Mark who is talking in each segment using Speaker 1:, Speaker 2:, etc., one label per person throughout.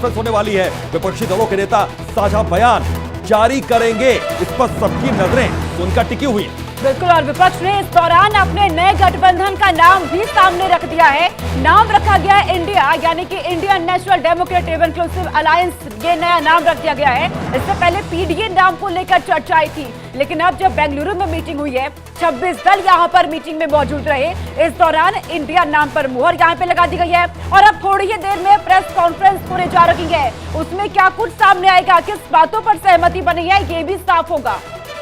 Speaker 1: होने वाली है। विपक्षी दलों के नेता साझा बयान जारी करेंगे, इस पर सबकी नजरें उनका टिकी हुई है।
Speaker 2: बिल्कुल, और विपक्ष ने इस दौरान अपने नए गठबंधन का नाम भी सामने रख दिया है। नाम रखा गया है इंडिया, यानी कि Indian national democratic inclusive alliance, ये नया नाम रख दिया गया है। इससे पहले पीडीए नाम को लेकर चर्चा आई थी, लेकिन अब जब बेंगलुरु में मीटिंग हुई है, 26 दल यहाँ पर मीटिंग में मौजूद रहे। इस दौरान इंडिया नाम पर मुहर यहाँ पे लगा दी गई है और अब थोड़ी ही देर में प्रेस कॉन्फ्रेंस होने जा रही है। उसमें क्या कुछ सामने आएगा, किस बातों पर सहमति बनी है, ये भी साफ होगा।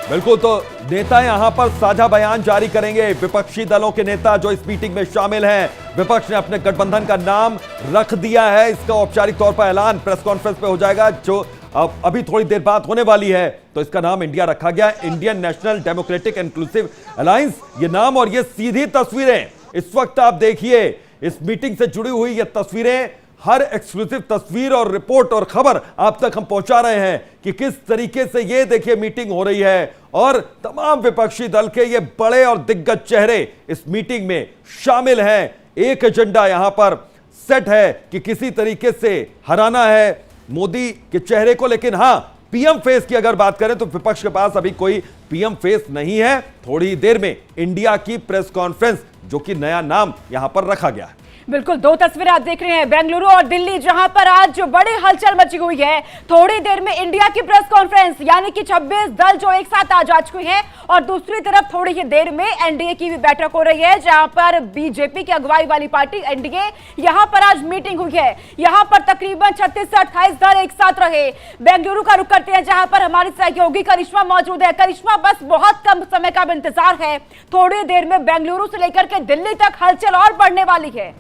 Speaker 1: बिल्कुल, तो नेता यहां पर साझा बयान जारी करेंगे। विपक्षी दलों के नेता जो इस मीटिंग में शामिल हैं, विपक्ष ने अपने गठबंधन का नाम रख दिया है। इसका औपचारिक तौर पर ऐलान प्रेस कॉन्फ्रेंस पे हो जाएगा, जो अभी थोड़ी देर बाद होने वाली है। तो इसका नाम इंडिया रखा गया, Indian national democratic inclusive alliance, ये नाम और ये सीधी तस्वीरें इस वक्त आप देखिए। इस मीटिंग से जुड़ी हुई ये तस्वीरें, हर एक्सक्लूसिव तस्वीर और रिपोर्ट और खबर आप तक हम पहुंचा रहे हैं कि किस तरीके से ये देखिए मीटिंग हो रही है और तमाम विपक्षी दल के ये बड़े और दिग्गज चेहरे इस मीटिंग में शामिल हैं। एक एजेंडा यहां पर सेट है कि किसी तरीके से हराना है मोदी के चेहरे को, लेकिन हां, पीएम फेस की अगर बात करें तो विपक्ष के पास अभी कोई पीएम फेस नहीं है। थोड़ी देर में इंडिया की प्रेस कॉन्फ्रेंस, जो कि नया नाम यहां पर रखा गया है।
Speaker 2: बिल्कुल, दो तस्वीरें आप देख रहे हैं, बेंगलुरु और दिल्ली, जहां पर आज जो बड़ी हलचल मची हुई है। थोड़ी देर में इंडिया की प्रेस कॉन्फ्रेंस, यानी कि 26 दल जो एक साथ आज आ चुके हैं, और दूसरी तरफ थोड़ी ही देर में एनडीए की भी बैठक हो रही है, जहां पर बीजेपी की अगुवाई वाली पार्टी एनडीए, यहां पर आज मीटिंग हुई है। यहां पर तकरीबन 36 से 28 दल एक साथ रहे। बेंगलुरु का रुख करते हैं, जहां पर हमारी सहयोगी करिश्मा मौजूद है। करिश्मा, बस बहुत कम समय का इंतजार है, थोड़ी देर में बेंगलुरु से लेकर के दिल्ली तक हलचल और बढ़ने वाली है।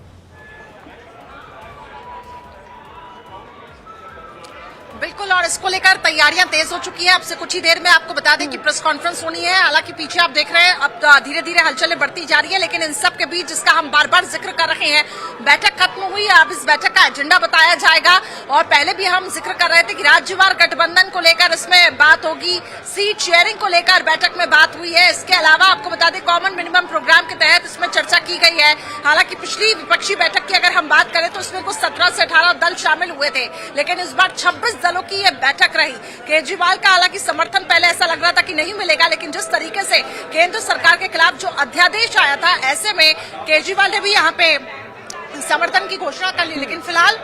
Speaker 3: बिल्कुल, और इसको लेकर तैयारियां तेज हो चुकी है। अब से कुछ ही देर में आपको बता दें कि प्रेस कॉन्फ्रेंस होनी है। हालांकि पीछे आप देख रहे हैं अब धीरे धीरे हलचलें बढ़ती जा रही है, लेकिन इन सब के बीच जिसका हम बार बार जिक्र कर रहे हैं, बैठक खत्म हुई है। अब इस बैठक का एजेंडा बताया जाएगा, और पहले भी हम जिक्र कर रहे थे कि राज्यवार गठबंधन को लेकर इसमें बात होगी, सीट शेयरिंग को लेकर बैठक में बात हुई है। इसके अलावा आपको बता दें कॉमन मिनिमम प्रोग्राम के तहत इसमें चर्चा की गई है। हालांकि पिछली विपक्षी बैठक की अगर हम बात करें तो उसमें कुछ 17 से 18 दल शामिल हुए थे, लेकिन इस बार 26 दलों की ये बैठक रही। केजरीवाल का हालांकि समर्थन पहले ऐसा लग रहा था कि नहीं मिलेगा, लेकिन जिस तरीके से केंद्र सरकार के खिलाफ जो अध्यादेश आया था, ऐसे में केजरीवाल ने भी यहाँ पे समर्थन की घोषणा कर ली। लेकिन फिलहाल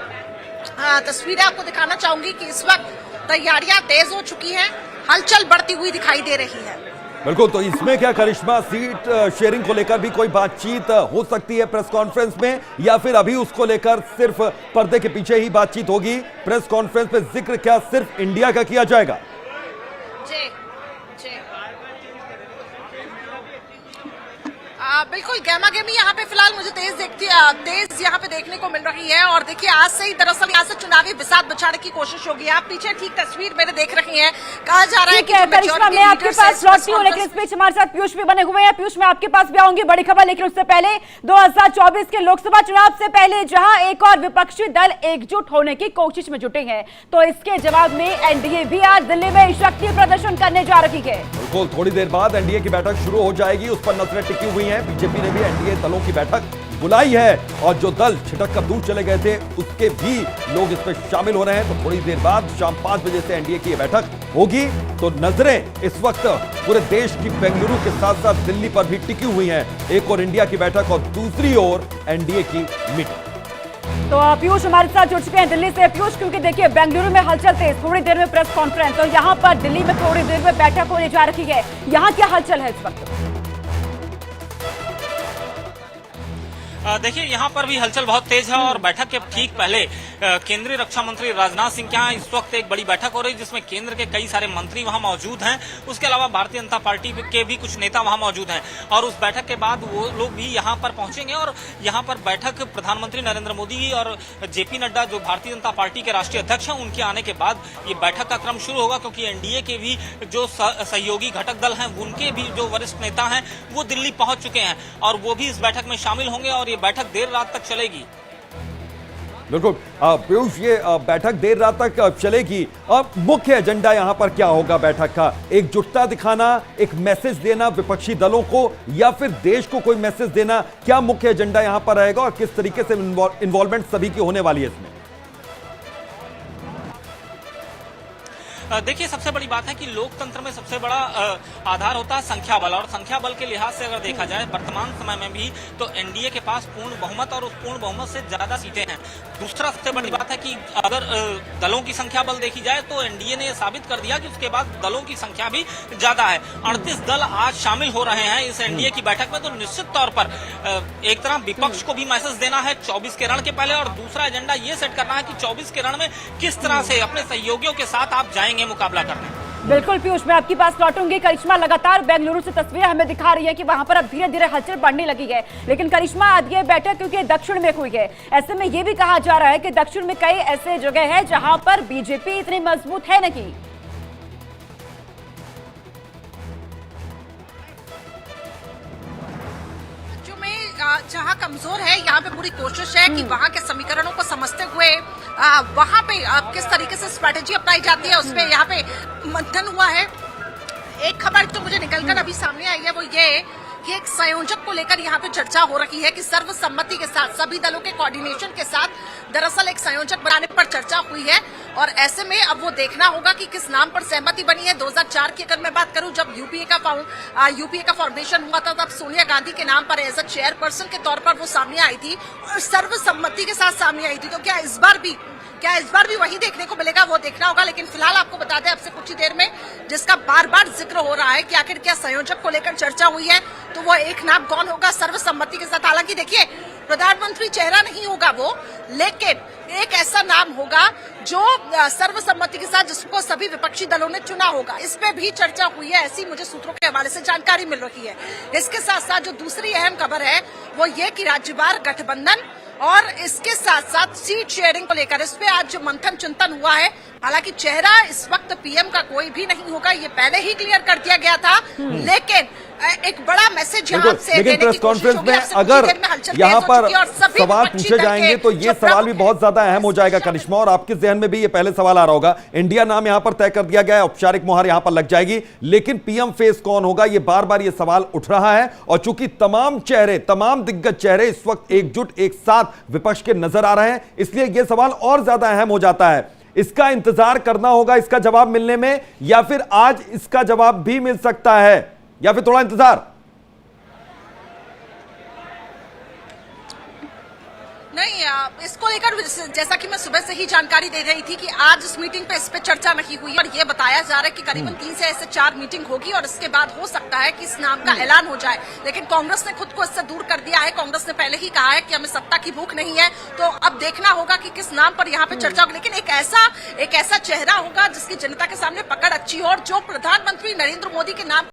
Speaker 3: तस्वीरें आपको दिखाना चाहूंगी कि इस वक्त तैयारियां तेज हो चुकी हैं, हलचल बढ़ती हुई दिखाई दे रही है।
Speaker 1: बिल्कुल, तो इसमें क्या करिश्मा, सीट शेयरिंग को लेकर भी कोई बातचीत हो सकती है प्रेस कॉन्फ्रेंस में, या फिर अभी उसको लेकर सिर्फ पर्दे के पीछे ही बातचीत होगी? प्रेस कॉन्फ्रेंस पे जिक्र क्या सिर्फ इंडिया का किया जाएगा?
Speaker 3: जी जी बिल्कुल, गहमा गहमी यहाँ पे फिलहाल मुझे तेज यहाँ पे देखने को मिल रही है। और देखिए, आज से ही दरअसल यहाँ से चुनावी बिसात बचाने की कोशिश होगी। आप पीछे ठीक तस्वीर मेरे देख रही हैं, कहा जा रहा है कि
Speaker 2: करिश्मा, मैं आपके पास लौटती हूँ, लेकिन इस बीच हमारे साथ पीयूष भी बने हुए हैं। पीयूष, मैं आपके पास भी आऊंगी, बड़ी खबर। लेकिन उससे पहले 2024 के लोकसभा चुनाव से पहले जहां एक और विपक्षी दल एकजुट होने की कोशिश में जुटे हैं, तो इसके जवाब में एनडीए भी आज दिल्ली में शक्ति प्रदर्शन करने जा रही है।
Speaker 1: बिल्कुल, थोड़ी देर बाद एनडीए की बैठक शुरू हो जाएगी, उस पर नजरें टिकी हुई हैं। बीजेपी ने भी एनडीए दलों की बैठक बुलाई है, और जो दल छिटक कर दूर चले गए थे उसके भी लोग इसमें शामिल हो रहे हैं। तो थोड़ी देर बाद शाम 5 बजे से एनडीए की यह बैठक होगी। तो नजरें इस वक्त पूरे देश की बेंगलुरु के साथ साथ दिल्ली पर भी टिकी हुई हैं। एक और इंडिया की बैठक और दूसरी ओर एनडीए की मीटिंग।
Speaker 2: तो पीयूष हमारे साथ जुड़ चुके हैं दिल्ली से। पीयूष, क्योंकि देखिए बेंगलुरु में हलचल तेज, थोड़ी देर में प्रेस कॉन्फ्रेंस, और यहाँ पर दिल्ली में थोड़ी देर में बैठक होने जा रही है। यहाँ क्या हलचल है इस वक्त?
Speaker 4: देखिए, यहाँ पर भी हलचल बहुत तेज है, और बैठक के ठीक पहले केंद्रीय रक्षा मंत्री राजनाथ सिंह के यहाँ इस वक्त एक बड़ी बैठक हो रही है, जिसमें केंद्र के कई सारे मंत्री वहां मौजूद हैं। उसके अलावा भारतीय जनता पार्टी के भी कुछ नेता वहां मौजूद हैं, और उस बैठक के बाद वो लोग भी यहाँ पर पहुंचेंगे। और यहाँ पर बैठक प्रधानमंत्री नरेंद्र मोदी और जेपी नड्डा, जो भारतीय जनता पार्टी के राष्ट्रीय अध्यक्ष हैं, उनके आने के बाद ये बैठक का क्रम शुरू होगा, क्योंकि एनडीए के भी जो सहयोगी घटक दल हैं, उनके भी जो वरिष्ठ नेता हैं वो दिल्ली पहुंच चुके हैं, और वो भी इस बैठक में शामिल होंगे, और ये बैठक देर रात तक चलेगी।
Speaker 1: बिल्कुल पीयूष, ये बैठक देर रात तक चलेगी। अब मुख्य एजेंडा यहां पर क्या होगा बैठक का? एकजुटता दिखाना, एक मैसेज देना विपक्षी दलों को, या फिर देश को कोई मैसेज देना? क्या मुख्य एजेंडा यहां पर रहेगा और किस तरीके से इन्वॉल्वमेंट सभी की होने वाली है इसमें?
Speaker 4: देखिए, सबसे बड़ी बात है कि लोकतंत्र में सबसे बड़ा आधार होता है संख्या बल, और संख्या बल के लिहाज से अगर देखा जाए वर्तमान समय में भी तो एनडीए के पास पूर्ण बहुमत और उस पूर्ण बहुमत से ज्यादा सीटें हैं। दूसरा सबसे बड़ी बात है कि अगर दलों की संख्या बल देखी जाए तो एनडीए ने साबित कर दिया कि उसके बाद दलों की संख्या भी ज्यादा है। 38 दल आज शामिल हो रहे हैं इस एनडीए की बैठक में, तो निश्चित तौर पर एक तरह विपक्ष को भी मैसेज देना है 24 के रण के पहले, और दूसरा एजेंडा ये सेट करना है कि 24 के रण में किस तरह से अपने सहयोगियों के साथ आप जाएंगे मुकाबला करने।
Speaker 2: बिल्कुल पीयूष, मैं आपके पास लौटूंगी। करिश्मा लगातार बेंगलुरु से तस्वीरें हमें दिखा रही है कि वहां पर अब धीरे धीरे हलचल बढ़ने लगी है, लेकिन करिश्मा आज ये बैठक क्योंकि दक्षिण में हुई है, ऐसे में ये भी कहा जा रहा है कि दक्षिण में कई ऐसे जगह है जहां पर बीजेपी इतनी मजबूत है नहीं।
Speaker 3: जहां कमजोर है, यहाँ पे पूरी कोशिश है कि वहां के समीकरणों को समझते हुए वहां पे किस तरीके से स्ट्रेटेजी अपनाई जाती है, उसपे यहाँ पे मंथन हुआ है। एक खबर तो मुझे निकलकर अभी सामने आई है, वो ये कि एक संयोजक को लेकर यहाँ पे चर्चा हो रही है कि सर्वसम्मति के साथ सभी दलों के कोऑर्डिनेशन के साथ दरअसल एक संयोजक बनाने पर चर्चा हुई है, और ऐसे में अब वो देखना होगा कि किस नाम पर सहमति बनी है। 2004 की अगर मैं बात करूं, जब यूपीए का फॉर्मेशन हुआ था, तब सोनिया गांधी के नाम पर एज अ चेयरपर्सन के तौर पर वो सामने आई थी और सर्वसम्मति के साथ सामने आई थी। तो क्या इस बार भी वही देखने को मिलेगा, वो देखना होगा। लेकिन फिलहाल आपको बता दें, अब से कुछ ही देर में जिसका बार बार जिक्र हो रहा है कि आखिर क्या संयोजक को लेकर चर्चा हुई है, तो वो एक नाम कौन होगा सर्वसम्मति के साथ। हालांकि देखिए, प्रधानमंत्री चेहरा नहीं होगा वो, लेकिन एक ऐसा नाम होगा जो सर्वसम्मति के साथ जिसको सभी विपक्षी दलों ने चुना होगा। इस पे भी चर्चा हुई है, ऐसी मुझे सूत्रों के हवाले से जानकारी मिल रही है। इसके साथ साथ जो दूसरी अहम खबर है वो ये कि राज्यवार गठबंधन और इसके साथ साथ सीट शेयरिंग को लेकर इस पे आज जो मंथन चिंतन हुआ है। हालांकि चेहरा इस वक्त पीएम का कोई भी नहीं होगा, ये पहले ही क्लियर कर दिया गया था, लेकिन एक बड़ा मैसेज यहाँ से
Speaker 1: लेकिन प्रेस कॉन्फ्रेंस में अगर यहाँ पर सवाल पूछे जाएंगे तो ये सवाल भी बहुत ज्यादा अहम हो जाएगा करिश्मा, और आपके जहन में भी ये पहले सवाल आ रहा होगा। इंडिया नाम यहाँ पर तय कर दिया गया है, औपचारिक मुहर यहाँ पर लग जाएगी, लेकिन पीएम फेस कौन होगा, ये बार बार ये सवाल उठ रहा है। और चूंकि तमाम दिग्गज चेहरे इस वक्त एकजुट एक साथ विपक्ष के नजर आ रहे हैं, इसलिए यह सवाल और ज्यादा अहम हो जाता है। इसका इंतजार करना होगा इसका जवाब मिलने में, या फिर आज इसका जवाब भी मिल सकता है, या फिर थोड़ा इंतजार?
Speaker 3: नहीं, इसको लेकर जैसा कि मैं सुबह से ही जानकारी दे रही थी कि आज इस मीटिंग पे इस पे चर्चा नहीं हुई, और ये बताया जा रहा है कि करीबन 3 से ऐसे 4 मीटिंग होगी और इसके बाद हो सकता है कि इस नाम का ऐलान हो जाए। लेकिन कांग्रेस ने खुद को इससे दूर कर दिया है। कांग्रेस ने पहले ही कहा है कि हमें सत्ता की भूख नहीं है, तो अब देखना होगा कि किस नाम पर यहाँ पे चर्चा होगी। लेकिन एक ऐसा चेहरा होगा जिसकी जनता के सामने पकड़ अच्छी हो, और जो प्रधानमंत्री नरेंद्र मोदी के नाम